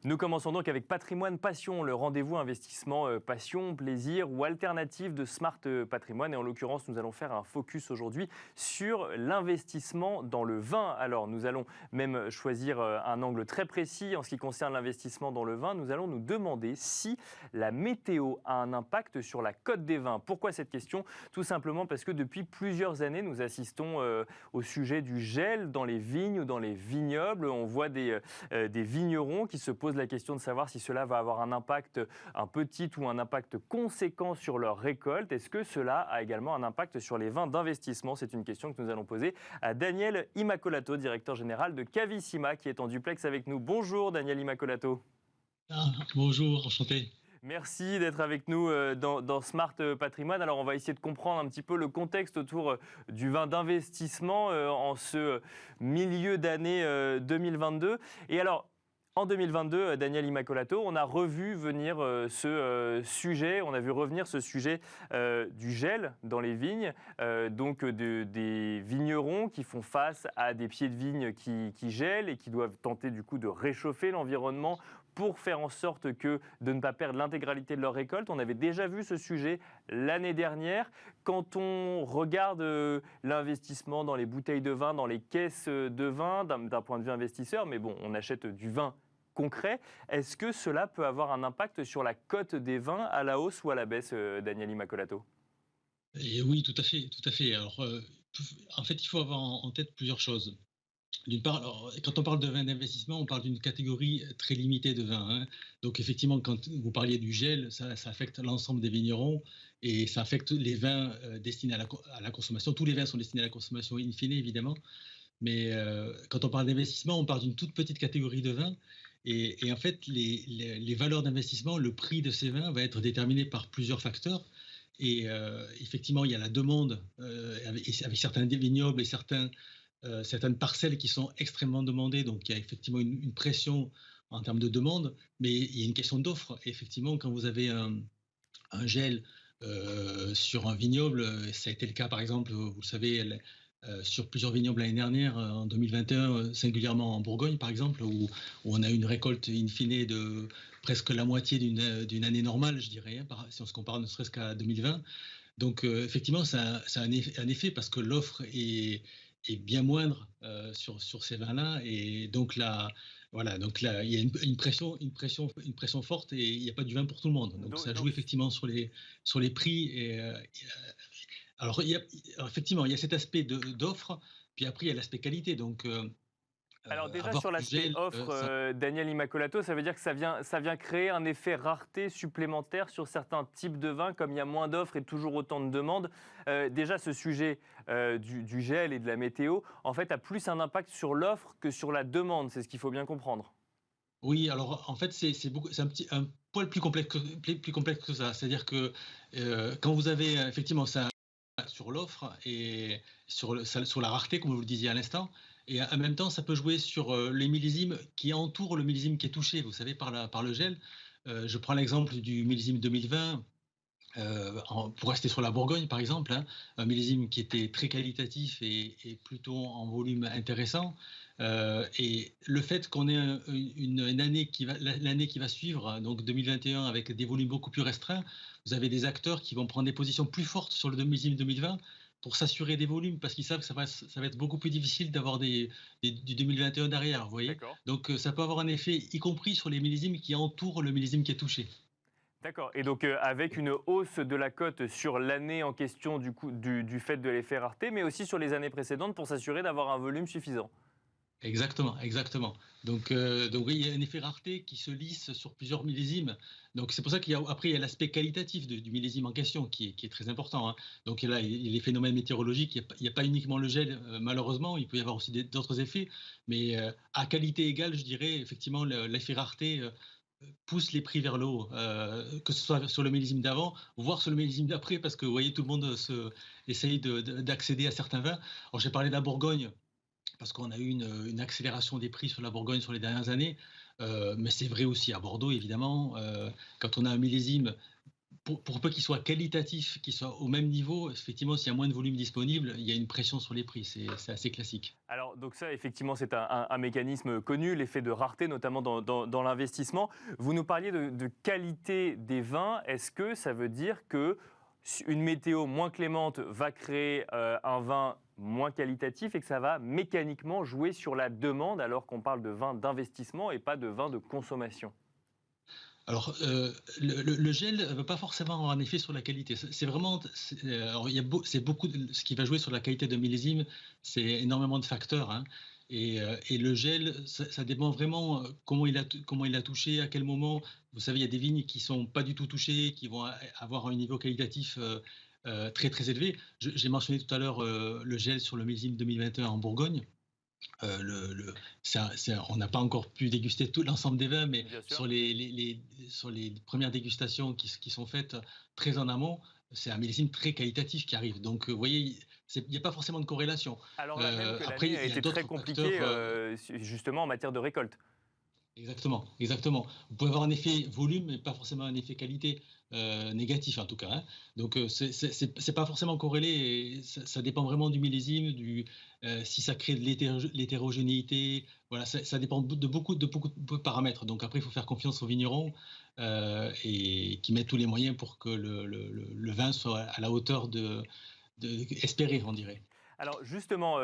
Nous commençons donc avec Patrimoine Passion, le rendez-vous investissement passion, plaisir ou alternative de Smart Patrimoine. Et en l'occurrence, nous allons faire un focus aujourd'hui sur l'investissement dans le vin. Alors, nous allons même choisir un angle très précis en ce qui concerne l'investissement dans le vin. Nous allons nous demander si la météo a un impact sur la cote des vins. Pourquoi cette question? Tout simplement parce que depuis plusieurs années, nous assistons au sujet du gel dans les vignes ou dans les vignobles. On voit des vignerons qui se posent la question de savoir si cela va avoir un impact, un petit ou un impact conséquent sur leur récolte. Est-ce que cela a également un impact sur les vins d'investissement? C'est une question que nous allons poser à Daniel Immacolato, directeur général de Cavissima, qui est en duplex avec nous. Bonjour Daniel Immacolato. Bonjour, enchanté. Merci d'être avec nous dans Smart Patrimoine. Alors, on va essayer de comprendre un petit peu le contexte autour du vin d'investissement en ce milieu d'année 2022. Et alors, en 2022, Daniel Immacolato, on a revu venir ce sujet, on a vu revenir ce sujet du gel dans les vignes, des vignerons qui font face à des pieds de vigne qui gèlent et qui doivent tenter du coup de réchauffer l'environnement pour faire en sorte de ne pas perdre l'intégralité de leur récolte. On avait déjà vu ce sujet l'année dernière. Quand on regarde l'investissement dans les bouteilles de vin, dans les caisses de vin, d'un point de vue investisseur, mais bon, on achète du vin concret. Est-ce que cela peut avoir un impact sur la cote des vins à la hausse ou à la baisse, Daniel Immacolato? Et oui, tout à fait, tout à fait. Alors, en fait, il faut avoir en tête plusieurs choses. D'une part, alors, quand on parle de vin d'investissement, on parle d'une catégorie très limitée de vins, hein. Donc, effectivement, quand vous parliez du gel, ça affecte l'ensemble des vignerons et ça affecte les vins destinés à la consommation. Tous les vins sont destinés à la consommation in fine, évidemment. Mais quand on parle d'investissement, on parle d'une toute petite catégorie de vins. Et en fait, les valeurs d'investissement, le prix de ces vins va être déterminé par plusieurs facteurs. Et effectivement, il y a la demande avec certains vignobles et certaines parcelles qui sont extrêmement demandées. Donc, il y a effectivement une pression en termes de demande, mais il y a une question d'offre. Effectivement, quand vous avez un gel sur un vignoble, ça a été le cas, par exemple, vous le savez, sur plusieurs vignobles l'année dernière, en 2021, singulièrement en Bourgogne par exemple, où on a eu une récolte in fine de presque la moitié d'une année normale, je dirais, hein, si on se compare ne serait-ce qu'à 2020. Donc effectivement, ça a un effet parce que l'offre est bien moindre sur ces vins-là, et donc là, voilà, donc là, il y a une pression forte, et il n'y a pas du vin pour tout le monde. Donc ça joue effectivement sur les prix. Alors, alors, effectivement, il y a cet aspect d'offre, puis après, il y a l'aspect qualité. Donc, Alors déjà avoir sur du l'aspect gel, offre, Daniel Immacolato, ça veut dire que ça vient créer un effet rareté supplémentaire sur certains types de vins, comme il y a moins d'offres et toujours autant de demandes. Déjà ce sujet du gel et de la météo, en fait, a plus un impact sur l'offre que sur la demande, c'est ce qu'il faut bien comprendre. oui, alors en fait, c'est un poil plus complexe que ça. C'est-à-dire que quand vous avez effectivement ça sur l'offre et sur la rareté, comme vous le disiez à l'instant, et en même temps, ça peut jouer sur les millésimes qui entourent le millésime qui est touché, vous savez, par le gel. Je prends l'exemple du millésime 2020. Pour rester sur la Bourgogne, par exemple, hein, un millésime qui était très qualitatif et plutôt en volume intéressant. Et le fait qu'on ait une année l'année qui va suivre, hein, donc 2021, avec des volumes beaucoup plus restreints, vous avez des acteurs qui vont prendre des positions plus fortes sur le millésime 2020 pour s'assurer des volumes, parce qu'ils savent que ça va être beaucoup plus difficile d'avoir du 2021 derrière, vous voyez. D'accord. Donc ça peut avoir un effet, y compris sur les millésimes qui entourent le millésime qui est touché. D'accord. Et donc avec une hausse de la cote sur l'année en question du fait de l'effet rareté, mais aussi sur les années précédentes pour s'assurer d'avoir un volume suffisant. Exactement, exactement. Donc oui, il y a un effet rareté qui se lisse sur plusieurs millésimes. Donc c'est pour ça qu'il y a l'aspect qualitatif du millésime en question qui est très important, hein. Donc là, il y a les phénomènes météorologiques, il y a pas uniquement le gel, malheureusement, il peut y avoir aussi d'autres effets, mais à qualité égale, je dirais, effectivement, l'effet rareté pousse les prix vers le haut, que ce soit sur le millésime d'avant, voire sur le millésime d'après, parce que vous voyez, tout le monde essaye d'accéder à certains vins. Alors j'ai parlé de la Bourgogne, parce qu'on a eu une accélération des prix sur la Bourgogne sur les dernières années, mais c'est vrai aussi à Bordeaux, évidemment. Quand on a un millésime pour peu qu'il soit qualitatif, qu'il soit au même niveau, effectivement, s'il y a moins de volume disponible, il y a une pression sur les prix. C'est assez classique. Alors, donc ça, effectivement, c'est un mécanisme connu, l'effet de rareté, notamment dans l'investissement. Vous nous parliez de qualité des vins. Est-ce que ça veut dire que une météo moins clémente va créer un vin moins qualitatif et que ça va mécaniquement jouer sur la demande alors qu'on parle de vin d'investissement et pas de vin de consommation? Alors, le gel ne va pas forcément avoir un effet sur la qualité. C'est vraiment, alors c'est beaucoup ce qui va jouer sur la qualité de millésime, c'est énormément de facteurs, hein. Et le gel, ça dépend vraiment comment il a touché, à quel moment. Vous savez, il y a des vignes qui sont pas du tout touchées, qui vont avoir un niveau qualitatif très très élevé. J'ai mentionné tout à l'heure le gel sur le millésime 2021 en Bourgogne. On n'a pas encore pu déguster tout l'ensemble des vins, mais Bien sûr. sur les premières dégustations qui sont faites très en amont, c'est un millésime très qualitatif qui arrive. Donc, vous voyez, il n'y a pas forcément de corrélation. Alors là même que Après, l'année a il y a été très d'autres compliquée, facteurs. justement en matière de récolte. Exactement, exactement. Vous pouvez avoir un effet volume, mais pas forcément un effet qualité négatif en tout cas, hein. Donc c'est pas forcément corrélé. Et ça dépend vraiment du millésime, si ça crée de l'hétérogénéité. Voilà, ça dépend de beaucoup de paramètres. Donc après, il faut faire confiance aux vignerons et qui mettent tous les moyens pour que le vin soit à la hauteur espérée, on dirait. Alors justement,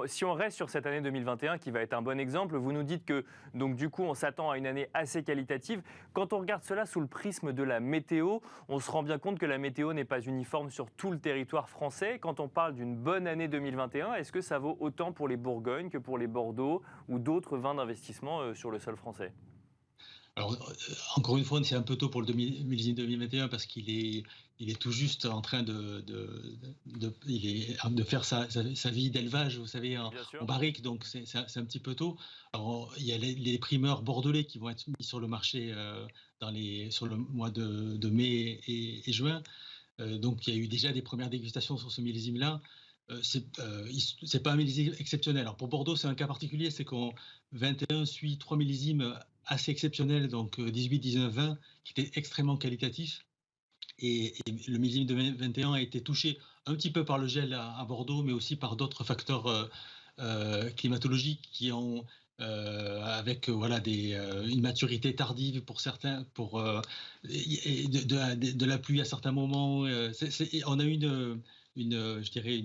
si on reste sur cette année 2021 qui va être un bon exemple, vous nous dites que donc du coup on s'attend à une année assez qualitative. Quand on regarde cela sous le prisme de la météo, on se rend bien compte que la météo n'est pas uniforme sur tout le territoire français. Quand on parle d'une bonne année 2021, est-ce que ça vaut autant pour les Bourgognes que pour les Bordeaux ou d'autres vins d'investissement sur le sol français? Alors, encore une fois, c'est un peu tôt pour le millésime 2021 parce il est tout juste en train de faire sa vie d'élevage, vous savez, Bien en sûr. barrique, donc c'est un petit peu tôt. Alors, il y a les primeurs bordelais qui vont être mis sur le marché sur le mois de mai et juin. Donc, il y a eu déjà des premières dégustations sur ce millésime-là. C'est pas un millésime exceptionnel. Alors, pour Bordeaux, c'est un cas particulier, c'est qu'en 21 suit trois millésimes assez exceptionnels, donc 18, 19, 20, qui étaient extrêmement qualitatifs. Et le millésime de 21 a été touché un petit peu par le gel à Bordeaux, mais aussi par d'autres facteurs climatologiques qui ont, avec voilà, une maturité tardive pour certains, et de la pluie à certains moments. On a eu je dirais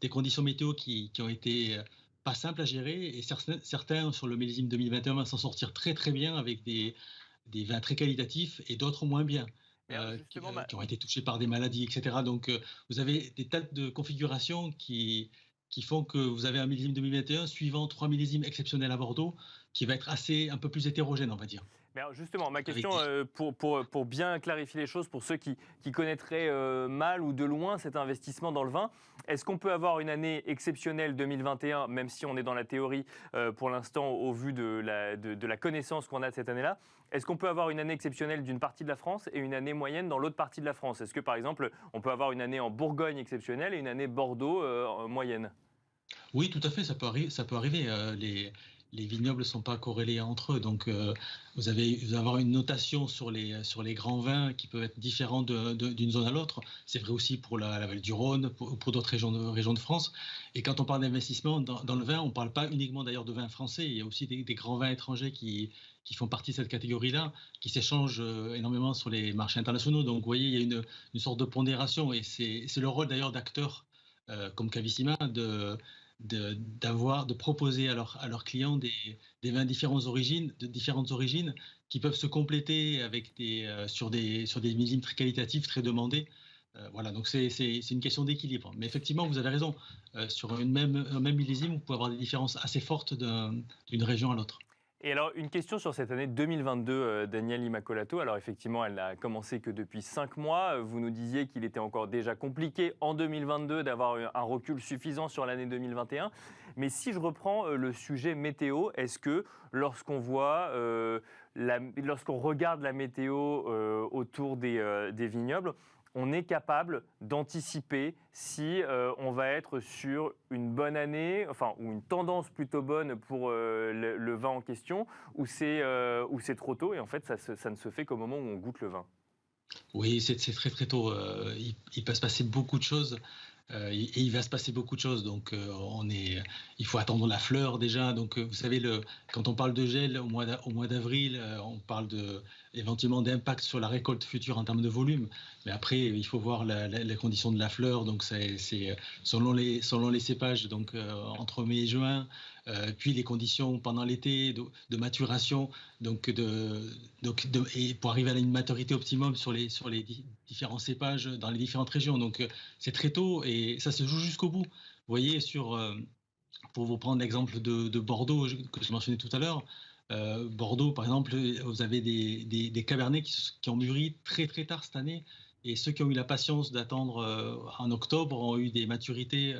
des conditions météo qui ont été pas simples à gérer, et certains sur le millésime 2021 vont s'en sortir très très bien avec des vins très qualitatifs et d'autres moins bien, Mais alors justement, qui ont été touchés par des maladies, etc. Donc, vous avez des tas de configurations qui font que vous avez un millésime 2021 suivant trois millésimes exceptionnels à Bordeaux, qui va être un peu plus hétérogène, on va dire. Mais alors justement, ma Avec question, pour bien clarifier les choses, pour ceux qui connaîtraient mal ou de loin cet investissement dans le vin, est-ce qu'on peut avoir une année exceptionnelle 2021, même si on est dans la théorie pour l'instant au vu de la connaissance qu'on a de cette année-là? Est-ce qu'on peut avoir une année exceptionnelle d'une partie de la France et une année moyenne dans l'autre partie de la France? Est-ce que par exemple, on peut avoir une année en Bourgogne exceptionnelle et une année Bordeaux moyenne? Oui, tout à fait, ça peut arriver. Les vignobles ne sont pas corrélés entre eux, donc vous allez avoir une notation sur les grands vins qui peuvent être différents d'une zone à l'autre. C'est vrai aussi pour la vallée du Rhône, pour d'autres régions de France. Et quand on parle d'investissement dans le vin, on ne parle pas uniquement d'ailleurs de vins français. Il y a aussi des grands vins étrangers qui font partie de cette catégorie-là, qui s'échangent énormément sur les marchés internationaux. Donc, vous voyez, il y a une sorte de pondération, et c'est le rôle d'ailleurs d'acteurs comme Cavissima de proposer à leurs clients des vins de différentes origines qui peuvent se compléter avec sur des millésimes très qualitatifs, très demandés. Voilà, donc c'est une question d'équilibre. Mais effectivement, vous avez raison. Sur un même millésime, vous pouvez avoir des différences assez fortes d'une région à l'autre. Et alors, une question sur cette année 2022, Daniel Imacolato. Alors, effectivement, elle n'a commencé que depuis 5 mois. Vous nous disiez qu'il était encore déjà compliqué en 2022 d'avoir un recul suffisant sur l'année 2021. Mais si je reprends le sujet météo, est-ce que lorsqu'on regarde la météo autour des vignobles, on est capable d'anticiper si on va être sur une bonne année, enfin, ou une tendance plutôt bonne pour le vin en question, ou c'est trop tôt et en fait ça ne se fait qu'au moment où on goûte le vin? Oui, c'est très, très tôt. Il peut se passer beaucoup de choses. Et il va se passer beaucoup de choses. Donc, il faut attendre la fleur déjà. Donc, vous savez, quand on parle de gel au mois d'avril, on parle éventuellement d'impact sur la récolte future en termes de volume. Mais après, il faut voir les conditions de la fleur. Donc, selon les cépages, donc entre mai et juin, puis les conditions pendant l'été de maturation. Donc, et pour arriver à une maturité optimum sur les différents cépages dans les différentes régions. Donc, c'est très tôt et ça se joue jusqu'au bout. Vous voyez, pour vous prendre l'exemple de Bordeaux que je mentionnais tout à l'heure, Bordeaux, par exemple, vous avez des cabernets qui ont mûri très très tard cette année. Et ceux qui ont eu la patience d'attendre en octobre ont eu des maturités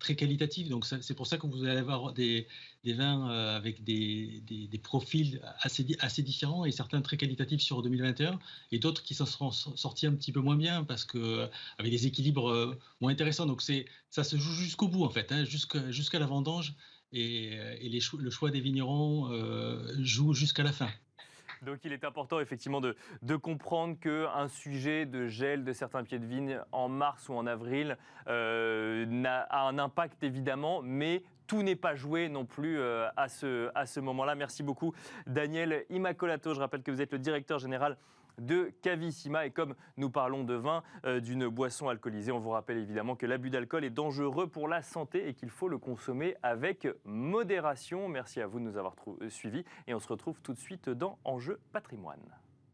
très qualitatives. Donc c'est pour ça que vous allez avoir des vins avec des profils assez différents et certains très qualitatifs sur 2021 et d'autres qui s'en seront sortis un petit peu moins bien parce que avec des équilibres moins intéressants. Donc ça se joue jusqu'au bout en fait, hein, jusqu'à la vendange et le choix des vignerons joue jusqu'à la fin. Donc il est important effectivement de comprendre qu'un sujet de gel de certains pieds de vigne en mars ou en avril a un impact évidemment, mais tout n'est pas joué non plus à ce moment-là. Merci beaucoup Daniel Immacolato. Je rappelle que vous êtes le directeur général de Cavissima et comme nous parlons de vin, d'une boisson alcoolisée, on vous rappelle évidemment que l'abus d'alcool est dangereux pour la santé et qu'il faut le consommer avec modération. Merci à vous de nous avoir suivis et on se retrouve tout de suite dans Enjeu Patrimoine.